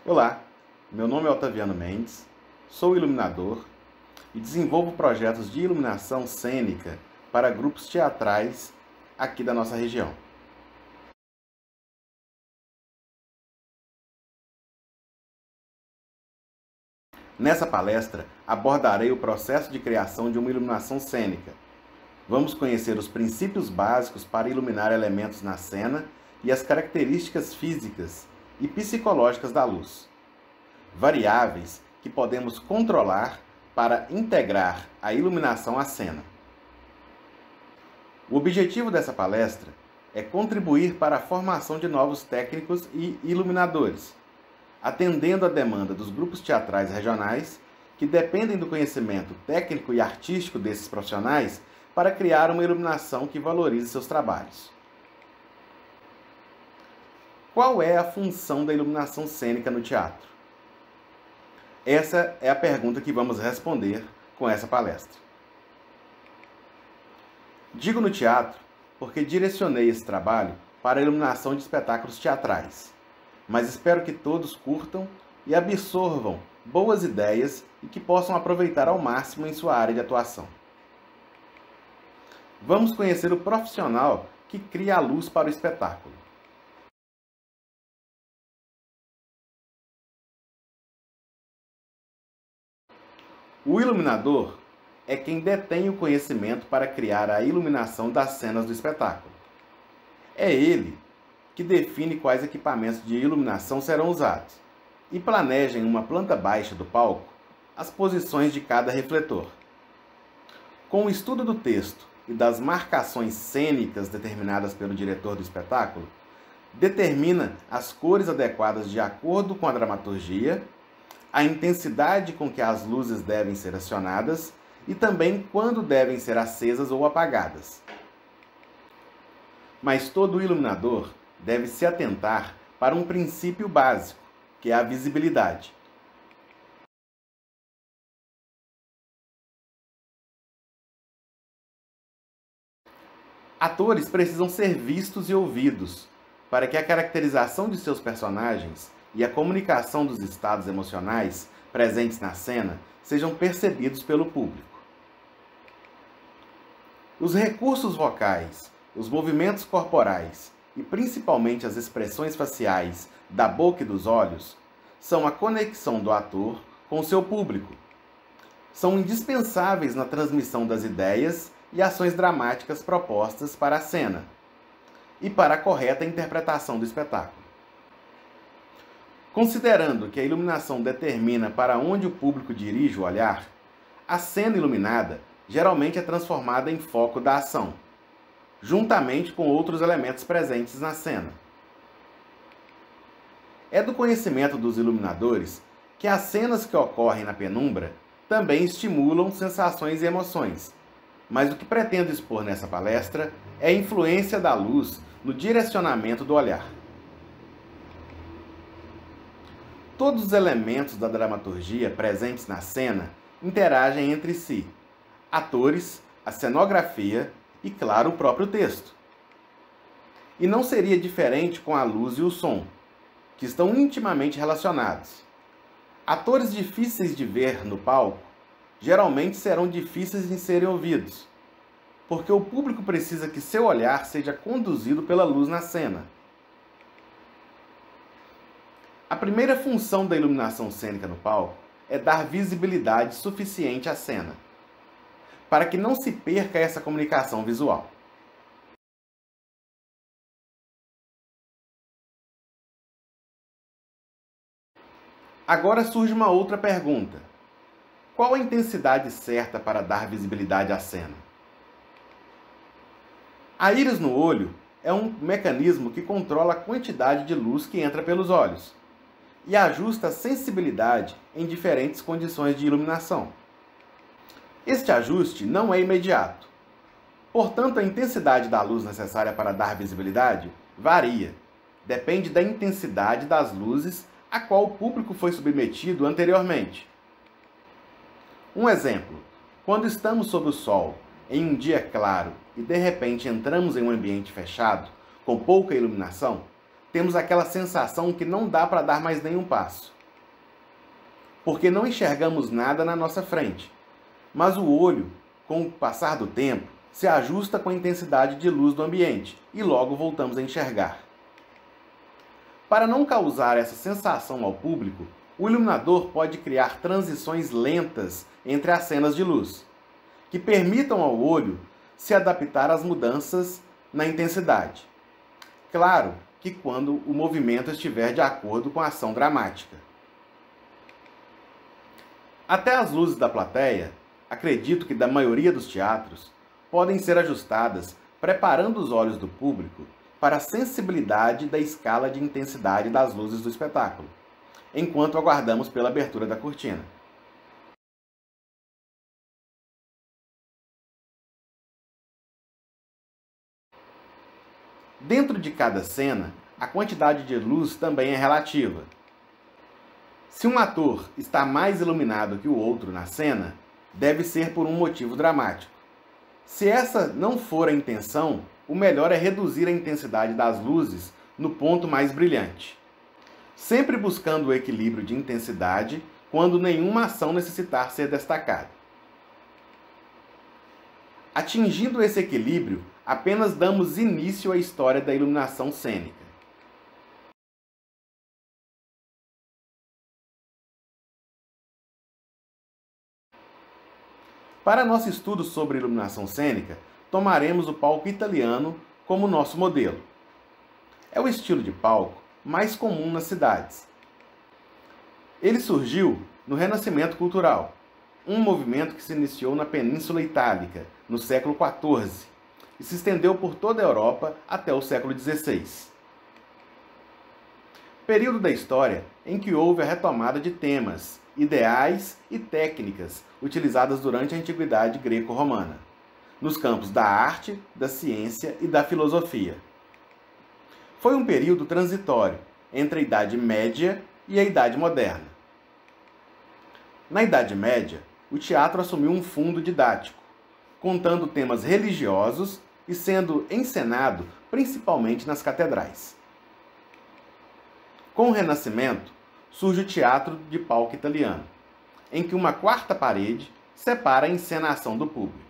Olá, meu nome é Otaviano Mendes, sou iluminador e desenvolvo projetos de iluminação cênica para grupos teatrais aqui da nossa região. Nessa palestra, abordarei o processo de criação de uma iluminação cênica. Vamos conhecer os princípios básicos para iluminar elementos na cena e as características físicas e psicológicas da luz, variáveis que podemos controlar para integrar a iluminação à cena. O objetivo dessa palestra é contribuir para a formação de novos técnicos e iluminadores, atendendo à demanda dos grupos teatrais regionais que dependem do conhecimento técnico e artístico desses profissionais para criar uma iluminação que valorize seus trabalhos. Qual é a função da iluminação cênica no teatro? Essa é a pergunta que vamos responder com essa palestra. Digo no teatro porque direcionei esse trabalho para a iluminação de espetáculos teatrais, mas espero que todos curtam e absorvam boas ideias e que possam aproveitar ao máximo em sua área de atuação. Vamos conhecer o profissional que cria a luz para o espetáculo. O iluminador é quem detém o conhecimento para criar a iluminação das cenas do espetáculo. É ele que define quais equipamentos de iluminação serão usados e planeja em uma planta baixa do palco as posições de cada refletor. Com o estudo do texto e das marcações cênicas determinadas pelo diretor do espetáculo, determina as cores adequadas de acordo com a dramaturgia, a intensidade com que as luzes devem ser acionadas e também quando devem ser acesas ou apagadas. Mas todo iluminador deve se atentar para um princípio básico, que é a visibilidade. Atores precisam ser vistos e ouvidos para que a caracterização de seus personagens e a comunicação dos estados emocionais presentes na cena sejam percebidos pelo público. Os recursos vocais, os movimentos corporais e principalmente as expressões faciais da boca e dos olhos são a conexão do ator com o seu público. São indispensáveis na transmissão das ideias e ações dramáticas propostas para a cena e para a correta interpretação do espetáculo. Considerando que a iluminação determina para onde o público dirige o olhar, a cena iluminada geralmente é transformada em foco da ação, juntamente com outros elementos presentes na cena. É do conhecimento dos iluminadores que as cenas que ocorrem na penumbra também estimulam sensações e emoções, mas o que pretendo expor nessa palestra é a influência da luz no direcionamento do olhar. Todos os elementos da dramaturgia presentes na cena interagem entre si: atores, a cenografia e, claro, o próprio texto. E não seria diferente com a luz e o som, que estão intimamente relacionados. Atores difíceis de ver no palco geralmente serão difíceis de serem ouvidos, porque o público precisa que seu olhar seja conduzido pela luz na cena. A primeira função da iluminação cênica no palco é dar visibilidade suficiente à cena, para que não se perca essa comunicação visual. Agora surge uma outra pergunta: qual a intensidade certa para dar visibilidade à cena? A íris no olho é um mecanismo que controla a quantidade de luz que entra pelos olhos e ajusta a sensibilidade em diferentes condições de iluminação. Este ajuste não é imediato. Portanto, a intensidade da luz necessária para dar visibilidade varia. Depende da intensidade das luzes a qual o público foi submetido anteriormente. Um exemplo: quando estamos sob o sol, em um dia claro, e de repente entramos em um ambiente fechado, com pouca iluminação, temos aquela sensação que não dá para dar mais nenhum passo. porque não enxergamos nada na nossa frente, mas o olho, com o passar do tempo, se ajusta com a intensidade de luz do ambiente e logo voltamos a enxergar. Para não causar essa sensação ao público, o iluminador pode criar transições lentas entre as cenas de luz, que permitam ao olho se adaptar às mudanças na intensidade. Claro que quando o movimento estiver de acordo com a ação dramática. Até as luzes da plateia, acredito que da maioria dos teatros, podem ser ajustadas preparando os olhos do público para a sensibilidade da escala de intensidade das luzes do espetáculo, enquanto aguardamos pela abertura da cortina. Dentro de cada cena, a quantidade de luz também é relativa. Se um ator está mais iluminado que o outro na cena, deve ser por um motivo dramático. Se essa não for a intenção, o melhor é reduzir a intensidade das luzes no ponto mais brilhante, sempre buscando o equilíbrio de intensidade quando nenhuma ação necessitar ser destacada. Atingindo esse equilíbrio, apenas damos início à história da iluminação cênica. Para nosso estudo sobre iluminação cênica, tomaremos o palco italiano como nosso modelo. É o estilo de palco mais comum nas cidades. Ele surgiu no Renascimento Cultural, um movimento que se iniciou na Península Itálica, no século XIV, e se estendeu por toda a Europa até o século XVI. Período da história em que houve a retomada de temas, ideais e técnicas utilizadas durante a Antiguidade Greco-Romana, nos campos da arte, da ciência e da filosofia. Foi um período transitório entre a Idade Média e a Idade Moderna. Na Idade Média, o teatro assumiu um fundo didático, contando temas religiosos e sendo encenado principalmente nas catedrais. Com o Renascimento, surge o teatro de palco italiano, em que uma quarta parede separa a encenação do público.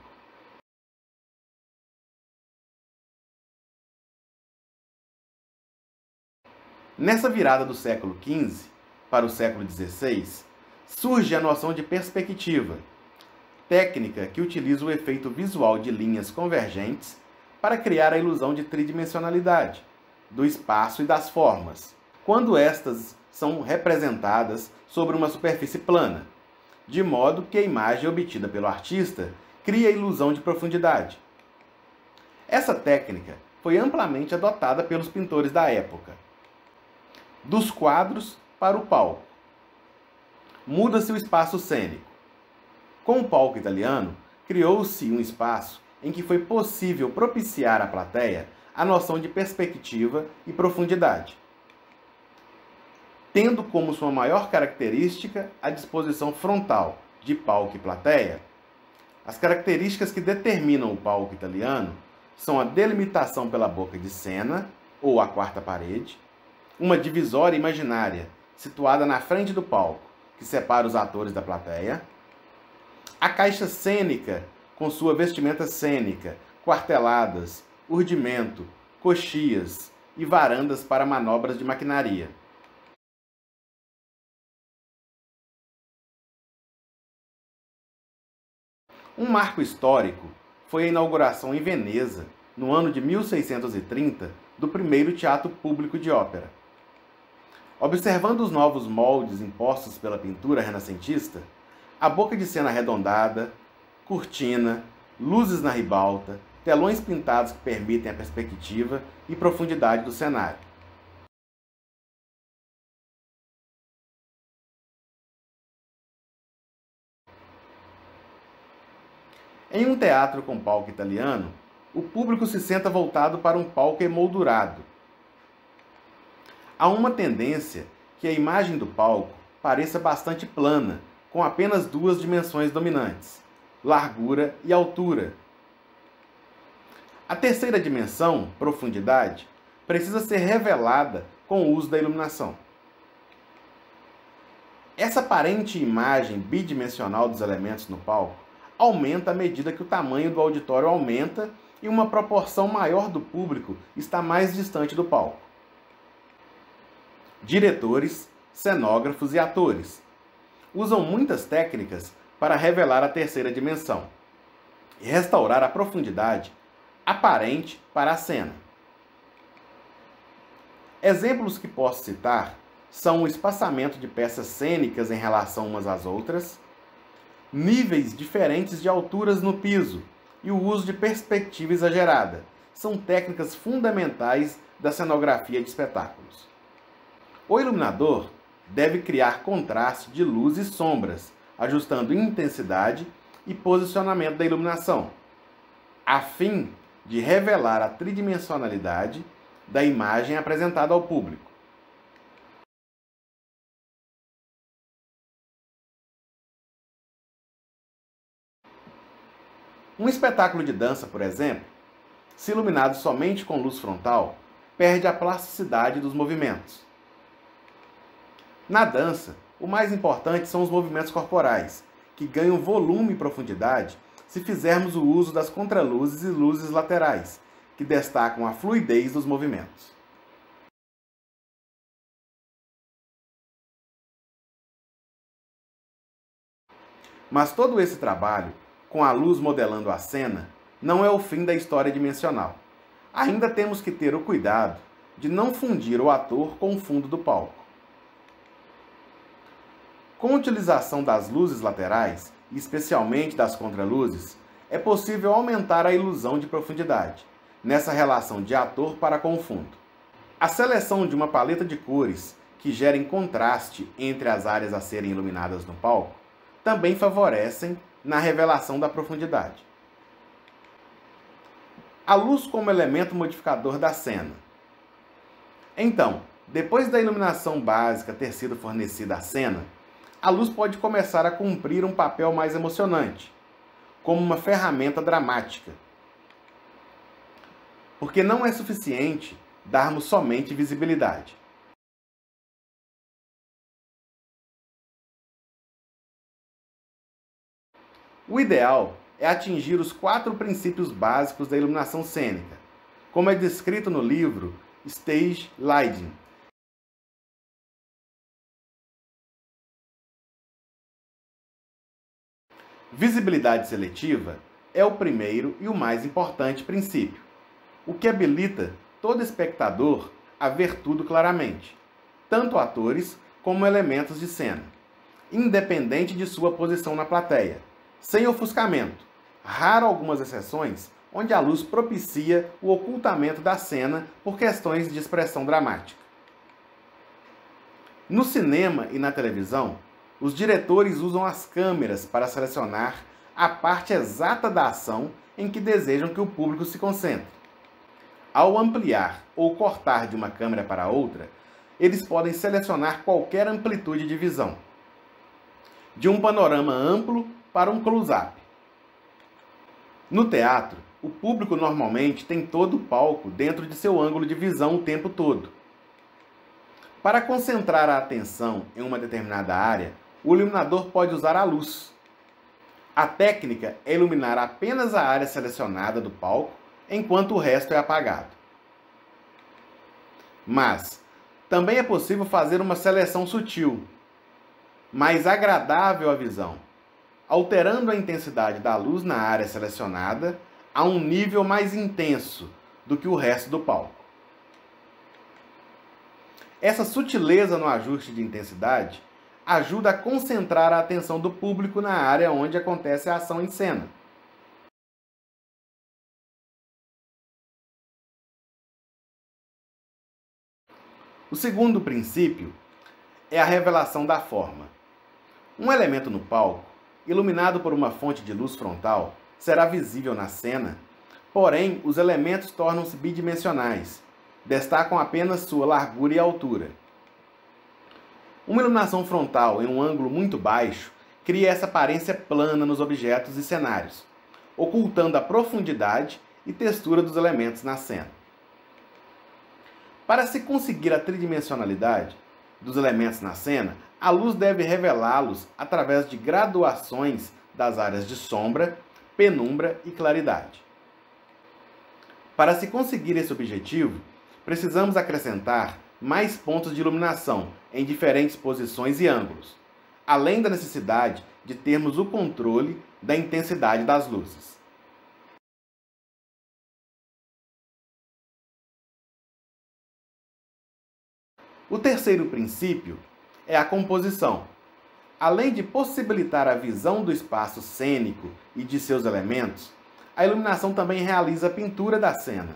Nessa virada do século XV para o século XVI, surge a noção de perspectiva, técnica que utiliza o efeito visual de linhas convergentes para criar a ilusão de tridimensionalidade, do espaço e das formas, quando estas são representadas sobre uma superfície plana, de modo que a imagem obtida pelo artista cria a ilusão de profundidade. Essa técnica foi amplamente adotada pelos pintores da época. Dos quadros para o palco. Muda-se o espaço cênico. Com o palco italiano, criou-se um espaço em que foi possível propiciar à plateia a noção de perspectiva e profundidade, tendo como sua maior característica a disposição frontal de palco e plateia. As características que determinam o palco italiano são a delimitação pela boca de cena, ou a quarta parede, uma divisória imaginária situada na frente do palco, que separa os atores da plateia, a caixa cênica, com sua vestimenta cênica, quarteladas, urdimento, coxias e varandas para manobras de maquinaria. Um marco histórico foi a inauguração em Veneza, no ano de 1630, do primeiro teatro público de ópera. Observando os novos moldes impostos pela pintura renascentista, a boca de cena arredondada, cortina, luzes na ribalta, telões pintados que permitem a perspectiva e profundidade do cenário. Em um teatro com palco italiano, o público se senta voltado para um palco emoldurado. Há uma tendência que a imagem do palco pareça bastante plana, com apenas duas dimensões dominantes, largura e altura. A terceira dimensão, profundidade, precisa ser revelada com o uso da iluminação. Essa aparente imagem bidimensional dos elementos no palco aumenta à medida que o tamanho do auditório aumenta e uma proporção maior do público está mais distante do palco. Diretores, cenógrafos e atores usam muitas técnicas para revelar a terceira dimensão e restaurar a profundidade aparente para a cena. Exemplos que posso citar são o espaçamento de peças cênicas em relação umas às outras, níveis diferentes de alturas no piso e o uso de perspectiva exagerada. São técnicas fundamentais da cenografia de espetáculos. O iluminador deve criar contraste de luz e sombras, ajustando intensidade e posicionamento da iluminação, a fim de revelar a tridimensionalidade da imagem apresentada ao público. Um espetáculo de dança, por exemplo, se iluminado somente com luz frontal, perde a plasticidade dos movimentos. Na dança, o mais importante são os movimentos corporais, que ganham volume e profundidade se fizermos o uso das contraluzes e luzes laterais, que destacam a fluidez dos movimentos. Mas todo esse trabalho, com a luz modelando a cena, não é o fim da história dimensional. Ainda temos que ter o cuidado de não fundir o ator com o fundo do palco. Com a utilização das luzes laterais, e especialmente das contraluzes, é possível aumentar a ilusão de profundidade, nessa relação de ator para com o fundo. A seleção de uma paleta de cores que gerem contraste entre as áreas a serem iluminadas no palco também favorecem na revelação da profundidade. A luz como elemento modificador da cena. Então, depois da iluminação básica ter sido fornecida à cena, a luz pode começar a cumprir um papel mais emocionante, como uma ferramenta dramática. Porque não é suficiente darmos somente visibilidade. O ideal é atingir os 4 princípios básicos da iluminação cênica, como é descrito no livro Stage Lighting. Visibilidade seletiva é o primeiro e o mais importante princípio, o que habilita todo espectador a ver tudo claramente, tanto atores como elementos de cena, independente de sua posição na plateia, sem ofuscamento, raro algumas exceções onde a luz propicia o ocultamento da cena por questões de expressão dramática. No cinema e na televisão, os diretores usam as câmeras para selecionar a parte exata da ação em que desejam que o público se concentre. Ao ampliar ou cortar de uma câmera para outra, eles podem selecionar qualquer amplitude de visão, de um panorama amplo para um close-up. No teatro, o público normalmente tem todo o palco dentro de seu ângulo de visão o tempo todo. Para concentrar a atenção em uma determinada área, o iluminador pode usar a luz. A técnica é iluminar apenas a área selecionada do palco, enquanto o resto é apagado. Mas também é possível fazer uma seleção sutil, mais agradável à visão, alterando a intensidade da luz na área selecionada a um nível mais intenso do que o resto do palco. Essa sutileza no ajuste de intensidade ajuda a concentrar a atenção do público na área onde acontece a ação em cena. O segundo princípio é a revelação da forma. Um elemento no palco, iluminado por uma fonte de luz frontal, será visível na cena, porém os elementos tornam-se bidimensionais, destacam apenas sua largura e altura. Uma iluminação frontal em um ângulo muito baixo cria essa aparência plana nos objetos e cenários, ocultando a profundidade e textura dos elementos na cena. Para se conseguir a tridimensionalidade dos elementos na cena, a luz deve revelá-los através de graduações das áreas de sombra, penumbra e claridade. Para se conseguir esse objetivo, precisamos acrescentar mais pontos de iluminação em diferentes posições e ângulos, além da necessidade de termos o controle da intensidade das luzes. O terceiro princípio é a composição. Além de possibilitar a visão do espaço cênico e de seus elementos, a iluminação também realiza a pintura da cena,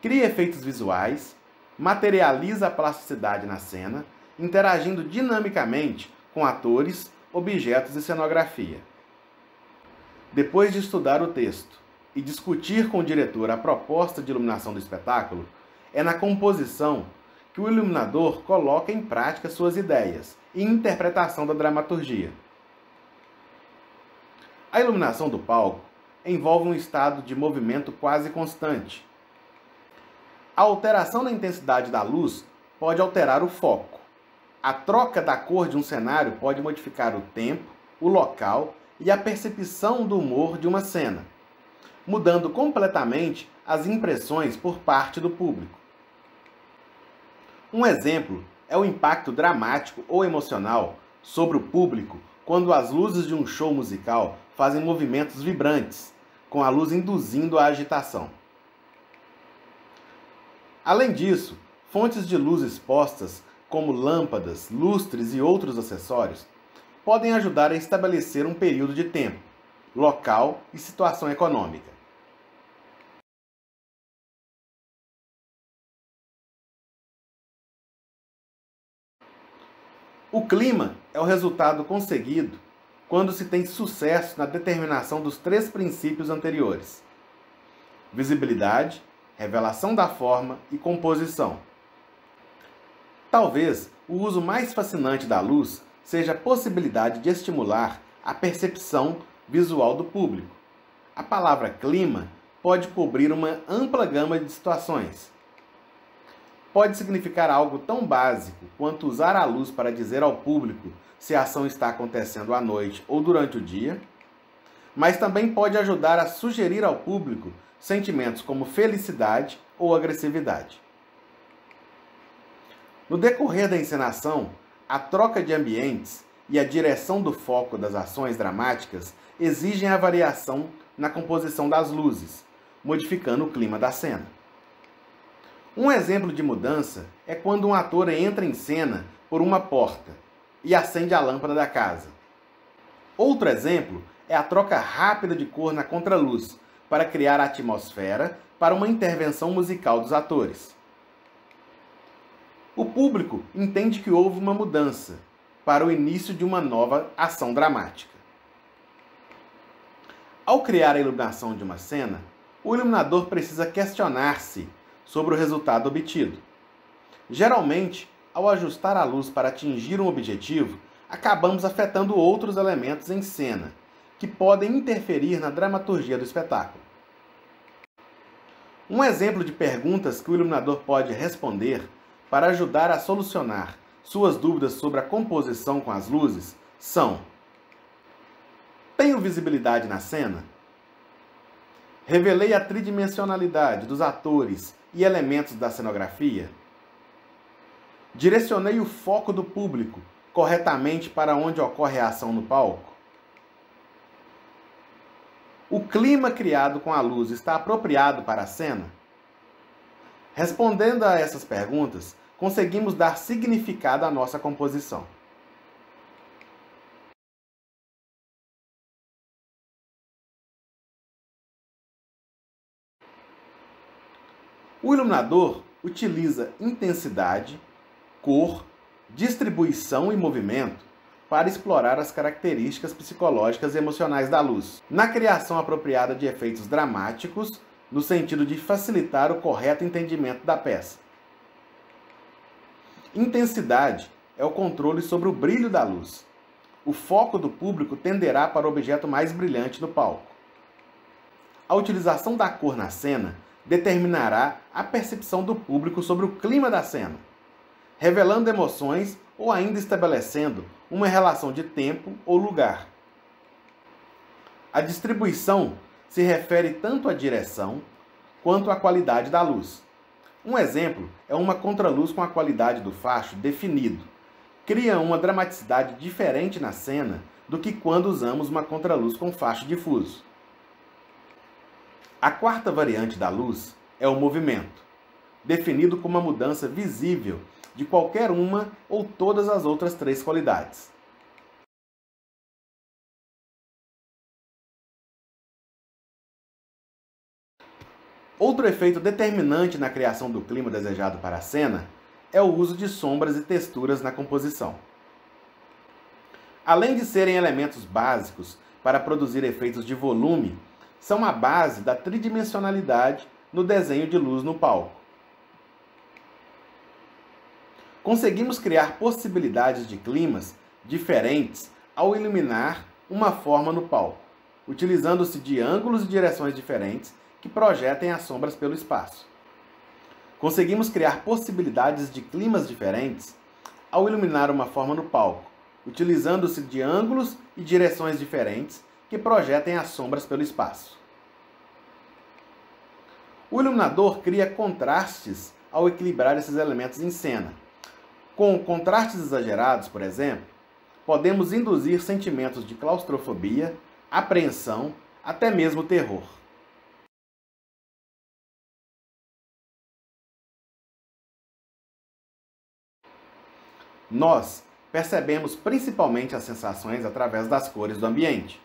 cria efeitos visuais, materializa a plasticidade na cena, interagindo dinamicamente com atores, objetos e cenografia. Depois de estudar o texto e discutir com o diretor a proposta de iluminação do espetáculo, é na composição que o iluminador coloca em prática suas ideias e interpretação da dramaturgia. A iluminação do palco envolve um estado de movimento quase constante. A alteração na intensidade da luz pode alterar o foco. A troca da cor de um cenário pode modificar o tempo, o local e a percepção do humor de uma cena, mudando completamente as impressões por parte do público. Um exemplo é o impacto dramático ou emocional sobre o público quando as luzes de um show musical fazem movimentos vibrantes, com a luz induzindo a agitação. Além disso, fontes de luz expostas, como lâmpadas, lustres e outros acessórios, podem ajudar a estabelecer um período de tempo, local e situação econômica. O clima é o resultado conseguido quando se tem sucesso na determinação dos três princípios anteriores: visibilidade, revelação da forma e composição. Talvez o uso mais fascinante da luz seja a possibilidade de estimular a percepção visual do público. A palavra clima pode cobrir uma ampla gama de situações. Pode significar algo tão básico quanto usar a luz para dizer ao público se a ação está acontecendo à noite ou durante o dia, mas também pode ajudar a sugerir ao público sentimentos como felicidade ou agressividade. No decorrer da encenação, a troca de ambientes e a direção do foco das ações dramáticas exigem a variação na composição das luzes, modificando o clima da cena. Um exemplo de mudança é quando um ator entra em cena por uma porta e acende a lâmpada da casa. Outro exemplo é a troca rápida de cor na contraluz para criar a atmosfera para uma intervenção musical dos atores. O público entende que houve uma mudança para o início de uma nova ação dramática. Ao criar a iluminação de uma cena, o iluminador precisa questionar-se sobre o resultado obtido. Geralmente, ao ajustar a luz para atingir um objetivo, acabamos afetando outros elementos em cena, que podem interferir na dramaturgia do espetáculo. Um exemplo de perguntas que o iluminador pode responder para ajudar a solucionar suas dúvidas sobre a composição com as luzes são: tenho visibilidade na cena? Revelei a tridimensionalidade dos atores e elementos da cenografia? Direcionei o foco do público corretamente para onde ocorre a ação no palco? O clima criado com a luz está apropriado para a cena? Respondendo a essas perguntas, conseguimos dar significado à nossa composição. O iluminador utiliza intensidade, cor, distribuição e movimento para explorar as características psicológicas e emocionais da luz, na criação apropriada de efeitos dramáticos, no sentido de facilitar o correto entendimento da peça. Intensidade é o controle sobre o brilho da luz. O foco do público tenderá para o objeto mais brilhante no palco. A utilização da cor na cena determinará a percepção do público sobre o clima da cena, revelando emoções ou ainda estabelecendo uma relação de tempo ou lugar. A distribuição se refere tanto à direção quanto à qualidade da luz. Um exemplo é uma contraluz com a qualidade do facho definido. Cria uma dramaticidade diferente na cena do que quando usamos uma contraluz com facho difuso. A quarta variante da luz é o movimento, definido como uma mudança visível de qualquer uma ou todas as outras três qualidades. Outro efeito determinante na criação do clima desejado para a cena é o uso de sombras e texturas na composição. Além de serem elementos básicos para produzir efeitos de volume, são a base da tridimensionalidade no desenho de luz no palco. Conseguimos criar possibilidades de climas diferentes ao iluminar uma forma no palco, utilizando-se de ângulos e direções diferentes que projetem as sombras pelo espaço. Conseguimos criar possibilidades de climas diferentes ao iluminar uma forma no palco, utilizando-se de ângulos e direções diferentes que projetem as sombras pelo espaço. O iluminador cria contrastes ao equilibrar esses elementos em cena. Com contrastes exagerados, por exemplo, podemos induzir sentimentos de claustrofobia, apreensão, até mesmo terror. Nós percebemos principalmente as sensações através das cores do ambiente.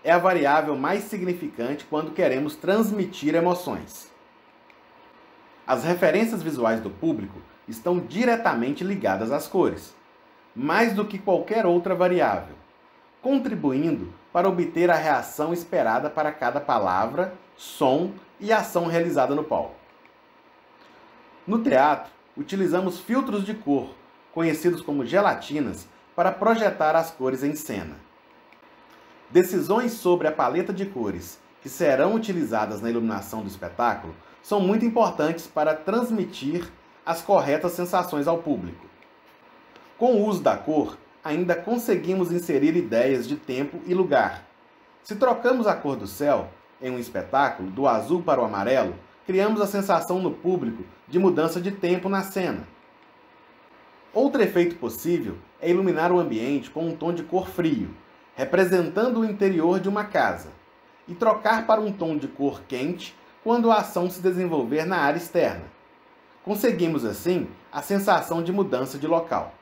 É a variável mais significante quando queremos transmitir emoções. As referências visuais do público estão diretamente ligadas às cores, mais do que qualquer outra variável, contribuindo para obter a reação esperada para cada palavra, som e ação realizada no palco. No teatro, utilizamos filtros de cor, conhecidos como gelatinas, para projetar as cores em cena. Decisões sobre a paleta de cores que serão utilizadas na iluminação do espetáculo são muito importantes para transmitir as corretas sensações ao público. Com o uso da cor, ainda conseguimos inserir ideias de tempo e lugar. Se trocamos a cor do céu em um espetáculo, do azul para o amarelo, criamos a sensação no público de mudança de tempo na cena. Outro efeito possível é iluminar o ambiente com um tom de cor frio, representando o interior de uma casa, e trocar para um tom de cor quente quando a ação se desenvolver na área externa. Conseguimos, assim, a sensação de mudança de local.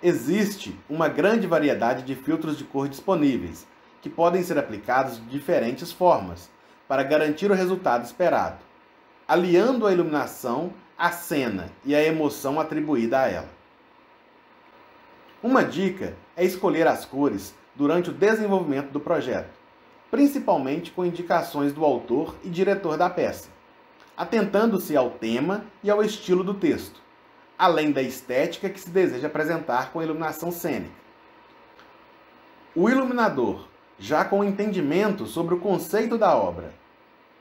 Existe uma grande variedade de filtros de cor disponíveis, que podem ser aplicados de diferentes formas, para garantir o resultado esperado, aliando a iluminação à cena e a emoção atribuída a ela. Uma dica é escolher as cores durante o desenvolvimento do projeto, principalmente com indicações do autor e diretor da peça, atentando-se ao tema e ao estilo do texto, além da estética que se deseja apresentar com a iluminação cênica. O iluminador, já com entendimento sobre o conceito da obra,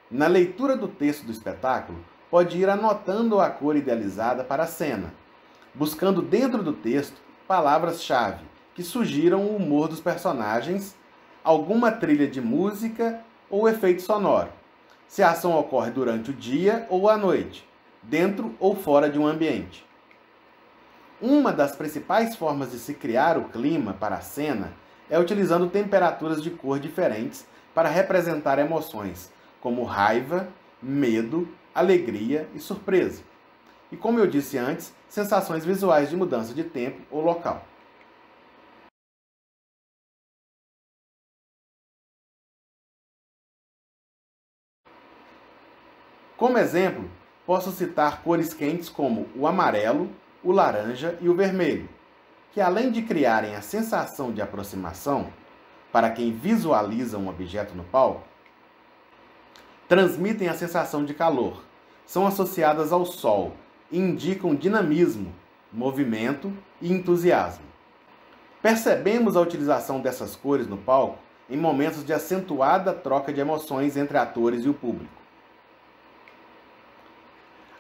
na leitura do texto do espetáculo, pode ir anotando a cor idealizada para a cena, buscando dentro do texto palavras-chave que sugiram o humor dos personagens, alguma trilha de música ou efeito sonoro, se a ação ocorre durante o dia ou à noite, dentro ou fora de um ambiente. Uma das principais formas de se criar o clima para a cena é utilizando temperaturas de cor diferentes para representar emoções, como raiva, medo, alegria e surpresa. E como eu disse antes, sensações visuais de mudança de tempo ou local. Como exemplo, posso citar cores quentes como o amarelo, o laranja e o vermelho, que além de criarem a sensação de aproximação para quem visualiza um objeto no palco, transmitem a sensação de calor, são associadas ao sol e indicam dinamismo, movimento e entusiasmo. Percebemos a utilização dessas cores no palco em momentos de acentuada troca de emoções entre atores e o público.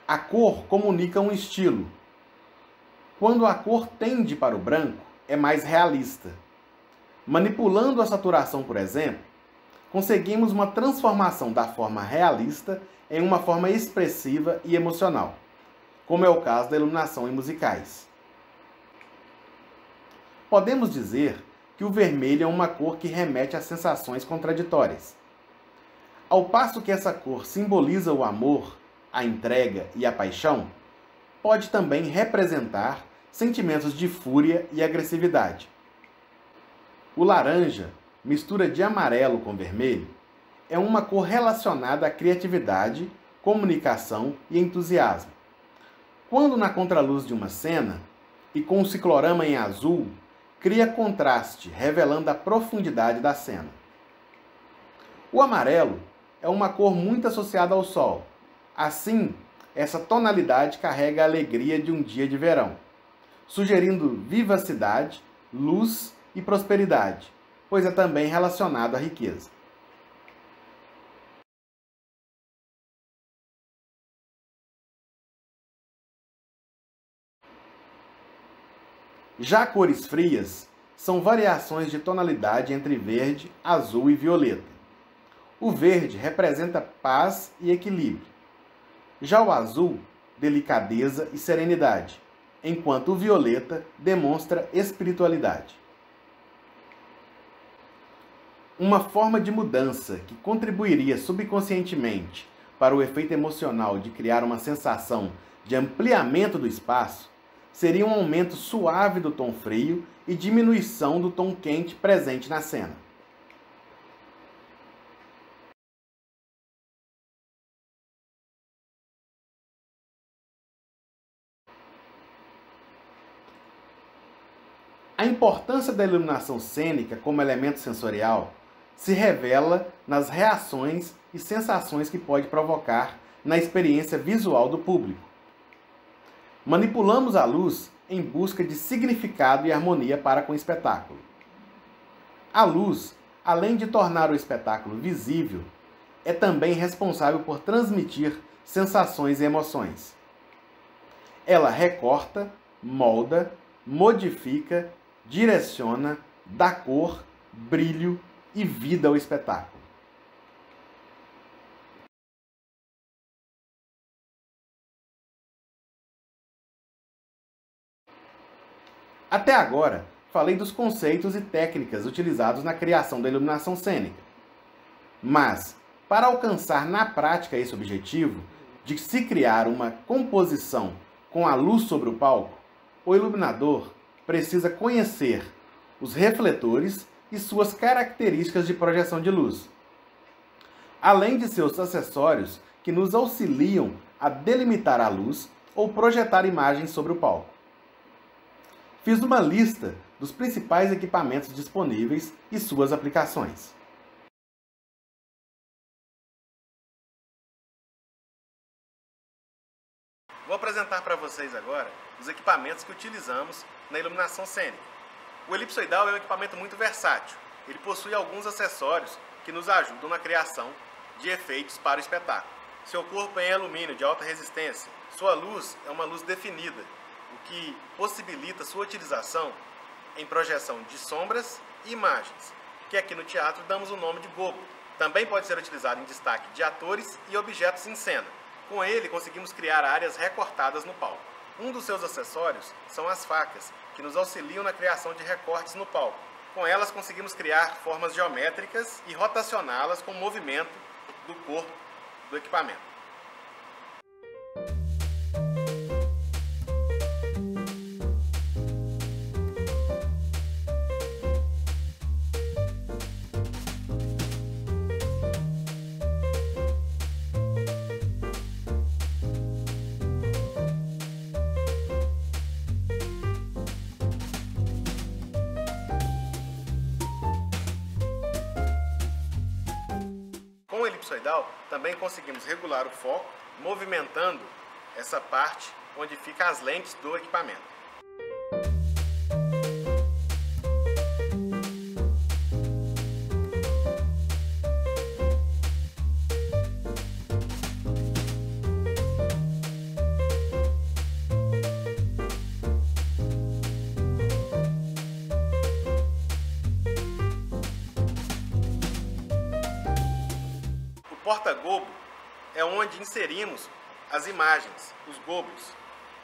A cor comunica um estilo, Quando a cor tende para o branco, é mais realista. Manipulando a saturação, por exemplo, conseguimos uma transformação da forma realista em uma forma expressiva e emocional, como é o caso da iluminação em musicais. Podemos dizer que o vermelho é uma cor que remete a sensações contraditórias. Ao passo que essa cor simboliza o amor, a entrega e a paixão, pode também representar sentimentos de fúria e agressividade. O laranja, mistura de amarelo com vermelho, é uma cor relacionada à criatividade, comunicação e entusiasmo. Quando na contraluz de uma cena, e com o ciclorama em azul, cria contraste, revelando a profundidade da cena. O amarelo é uma cor muito associada ao sol. Assim, essa tonalidade carrega a alegria de um dia de verão, sugerindo vivacidade, luz e prosperidade, pois é também relacionado à riqueza. Já cores frias são variações de tonalidade entre verde, azul e violeta. O verde representa paz e equilíbrio. Já o azul, delicadeza e serenidade, enquanto o violeta demonstra espiritualidade. Uma forma de mudança que contribuiria subconscientemente para o efeito emocional de criar uma sensação de ampliamento do espaço seria um aumento suave do tom frio e diminuição do tom quente presente na cena. A importância da iluminação cênica como elemento sensorial se revela nas reações e sensações que pode provocar na experiência visual do público. Manipulamos a luz em busca de significado e harmonia para com o espetáculo. A luz, além de tornar o espetáculo visível, é também responsável por transmitir sensações e emoções. Ela recorta, molda, modifica, direciona, dá cor, brilho e vida ao espetáculo. Até agora, falei dos conceitos e técnicas utilizados na criação da iluminação cênica. Mas, para alcançar na prática esse objetivo, de se criar uma composição com a luz sobre o palco, o iluminador precisa conhecer os refletores e suas características de projeção de luz, além de seus acessórios que nos auxiliam a delimitar a luz ou projetar imagens sobre o palco. Fiz uma lista dos principais equipamentos disponíveis e suas aplicações. Vou apresentar para vocês agora os equipamentos que utilizamos na iluminação cênica. O elipsoidal é um equipamento muito versátil. Ele possui alguns acessórios que nos ajudam na criação de efeitos para o espetáculo. Seu corpo é em alumínio de alta resistência. Sua luz é uma luz definida, o que possibilita sua utilização em projeção de sombras e imagens, que aqui no teatro damos o nome de gobo. Também pode ser utilizado em destaque de atores e objetos em cena. Com ele, conseguimos criar áreas recortadas no palco. Um dos seus acessórios são as facas, que nos auxiliam na criação de recortes no palco. Com elas, conseguimos criar formas geométricas e rotacioná-las com o movimento do corpo do equipamento. Com o elipsoidal, também conseguimos regular o foco, movimentando essa parte onde ficam as lentes do equipamento. porta-gobo é onde inserimos as imagens, os gobos,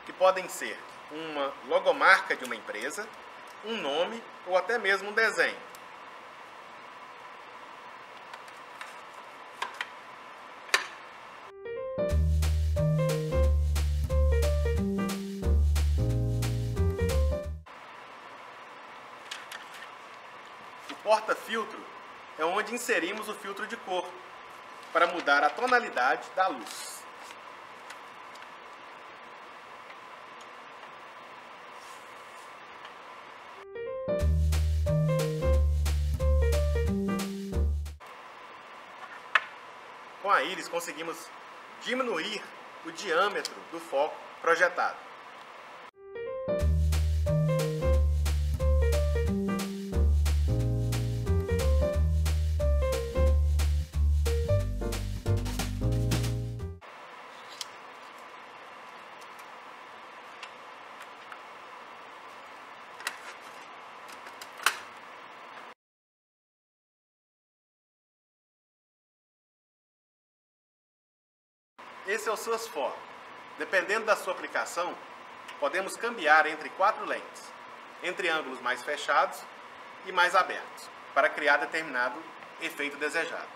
que podem ser uma logomarca de uma empresa, um nome ou até mesmo um desenho. O porta-filtro é onde inserimos o filtro de cor para mudar a tonalidade da luz. Com a íris conseguimos diminuir o diâmetro do foco projetado. Esse é o SUSFOR. Dependendo da sua aplicação, podemos cambiar entre 4 lentes, entre ângulos mais fechados e mais abertos, para criar determinado efeito desejado.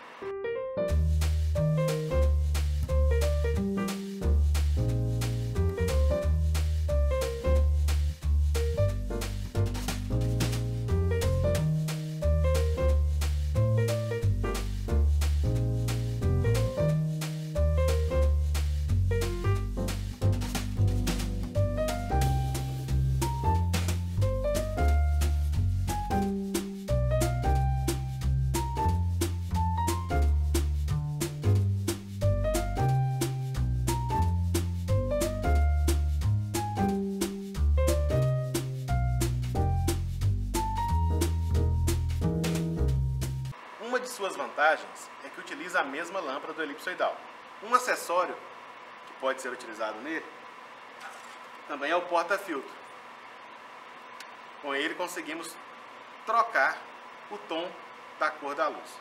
Uma de suas vantagens é que utiliza a mesma lâmpada do elipsoidal. Um acessório que pode ser utilizado nele também é o porta-filtro. Com ele conseguimos trocar o tom da cor da luz.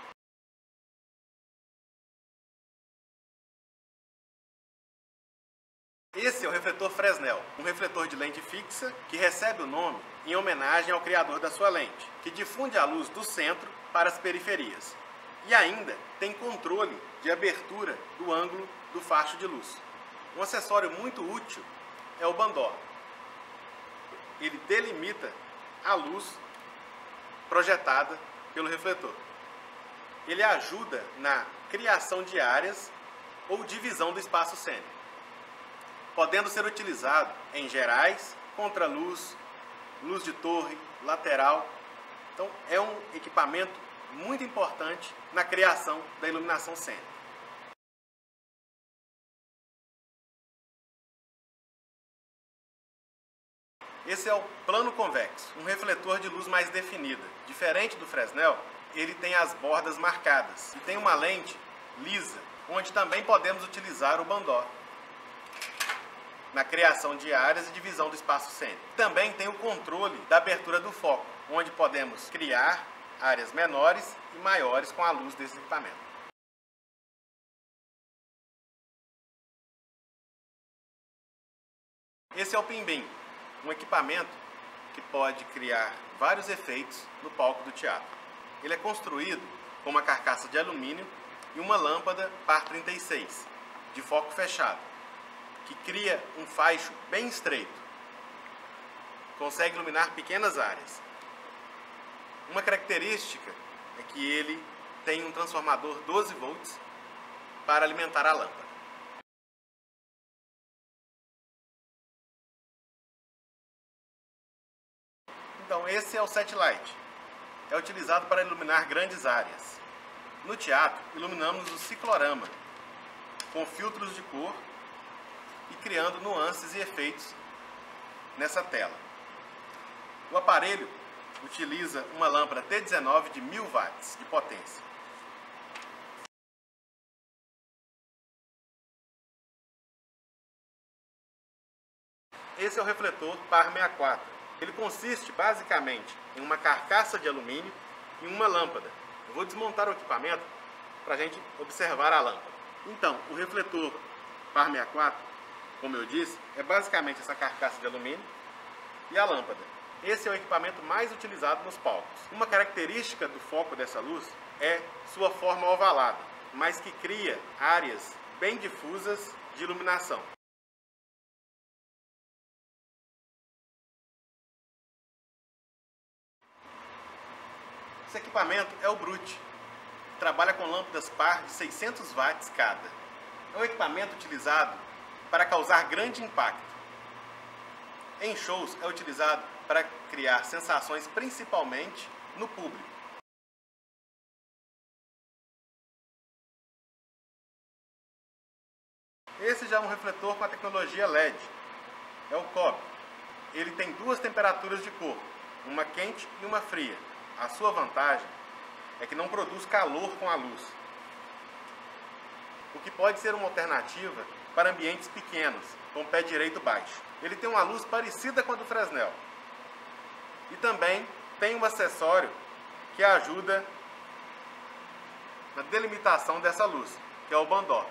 Esse é o refletor Fresnel, um refletor de lente fixa que recebe o nome em homenagem ao criador da sua lente, que difunde a luz do centro para as periferias. E ainda tem controle de abertura do ângulo do facho de luz. Um acessório muito útil é o bandó. Ele delimita a luz projetada pelo refletor. Ele ajuda na criação de áreas ou divisão do espaço cênico, podendo ser utilizado em gerais, contraluz, luz de torre, lateral. Então é um equipamento muito importante na criação da iluminação cênica. Esse é o plano convexo, um refletor de luz mais definida. Diferente do Fresnel, ele tem as bordas marcadas e tem uma lente lisa, onde também podemos utilizar o bandó na criação de áreas e divisão do espaço cênico. Também tem o controle da abertura do foco, onde podemos criar áreas menores e maiores com a luz desse equipamento. Esse é o Pimbim, um equipamento que pode criar vários efeitos no palco do teatro. Ele é construído com uma carcaça de alumínio e uma lâmpada par 36, de foco fechado, que cria um faixo bem estreito. Consegue iluminar pequenas áreas. Uma característica é que ele tem um transformador 12 volts para alimentar a lâmpada. Então esse é o Setlight. É utilizado para iluminar grandes áreas. No teatro, iluminamos o ciclorama, com filtros de cor e criando nuances e efeitos nessa tela. O aparelho utiliza uma lâmpada T19 de 1000 watts de potência. Esse é o refletor par 64. Ele consiste basicamente em uma carcaça de alumínio e uma lâmpada. Eu vou desmontar o equipamento para a gente observar a lâmpada. Então, o refletor par 64, como eu disse, é basicamente essa carcaça de alumínio e a lâmpada. Esse é o equipamento mais utilizado nos palcos. Uma característica do foco dessa luz é sua forma ovalada, mas que cria áreas bem difusas de iluminação. Esse equipamento é o Brute. Trabalha com lâmpadas par de 600 watts cada. É um equipamento utilizado para causar grande impacto. Em shows é utilizado para criar sensações principalmente no público. Esse já é um refletor com a tecnologia LED. É o COB. Ele tem duas temperaturas de cor, uma quente e uma fria. A sua vantagem é que não produz calor com a luz, o que pode ser uma alternativa para ambientes pequenos, com pé direito baixo. Ele tem uma luz parecida com a do Fresnel. E também tem um acessório que ajuda na delimitação dessa luz, que é o bandó.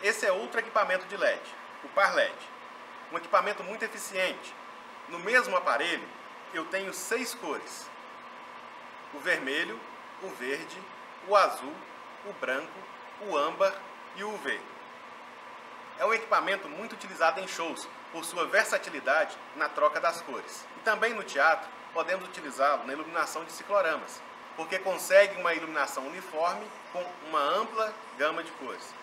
Esse é outro equipamento de LED, o par LED. Um equipamento muito eficiente. No mesmo aparelho, eu tenho 6 cores: o vermelho, o verde, o azul, o branco, o âmbar e o UV. É um equipamento muito utilizado em shows por sua versatilidade na troca das cores. E também no teatro podemos utilizá-lo na iluminação de cicloramas, porque consegue uma iluminação uniforme com uma ampla gama de cores.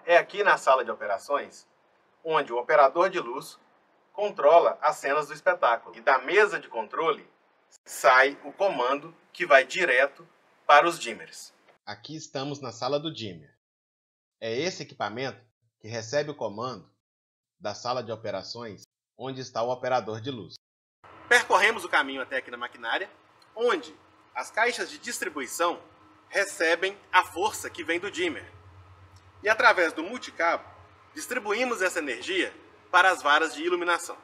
É aqui na sala de operações onde o operador de luz controla as cenas do espetáculo. E da mesa de controle sai o comando que vai direto para os dimmers. Aqui estamos na sala do dimmer. É esse equipamento que recebe o comando da sala de operações onde está o operador de luz. Percorremos o caminho até aqui na maquinária, onde as caixas de distribuição recebem a força que vem do dimmer. E através do multicabo, distribuímos essa energia para as varas de iluminação.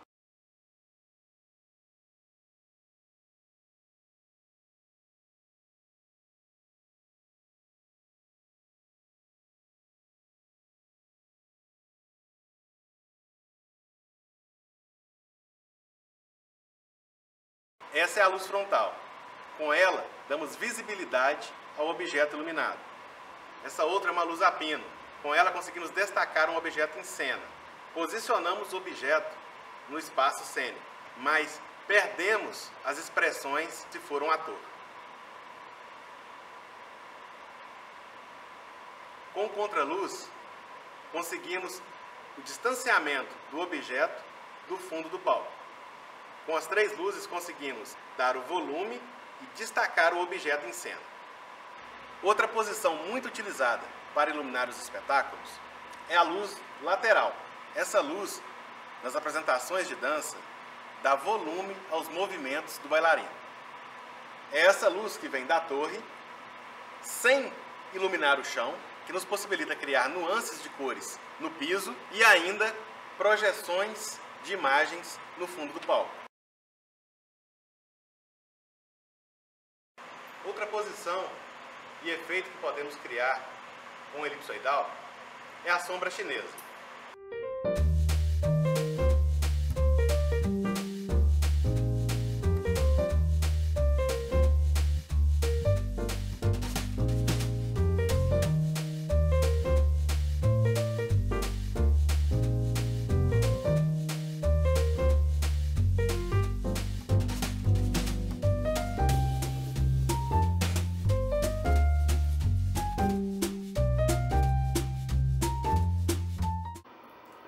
Essa é a luz frontal. Com ela, damos visibilidade ao objeto iluminado. Essa outra é uma luz a pino. Com ela conseguimos destacar um objeto em cena. Posicionamos o objeto no espaço cênico, mas perdemos as expressões se for um ator. Com contraluz, conseguimos o distanciamento do objeto do fundo do palco. Com as 3 luzes conseguimos dar o volume e destacar o objeto em cena. Outra posição muito utilizada para iluminar os espetáculos é a luz lateral. Essa luz, nas apresentações de dança, dá volume aos movimentos do bailarino. É essa luz que vem da torre, sem iluminar o chão, que nos possibilita criar nuances de cores no piso e ainda projeções de imagens no fundo do palco. Outra posição e efeito que podemos criar com o elipsoidal é a sombra chinesa.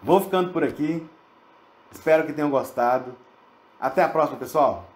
Vou ficando por aqui. Espero que tenham gostado. Até a próxima, pessoal!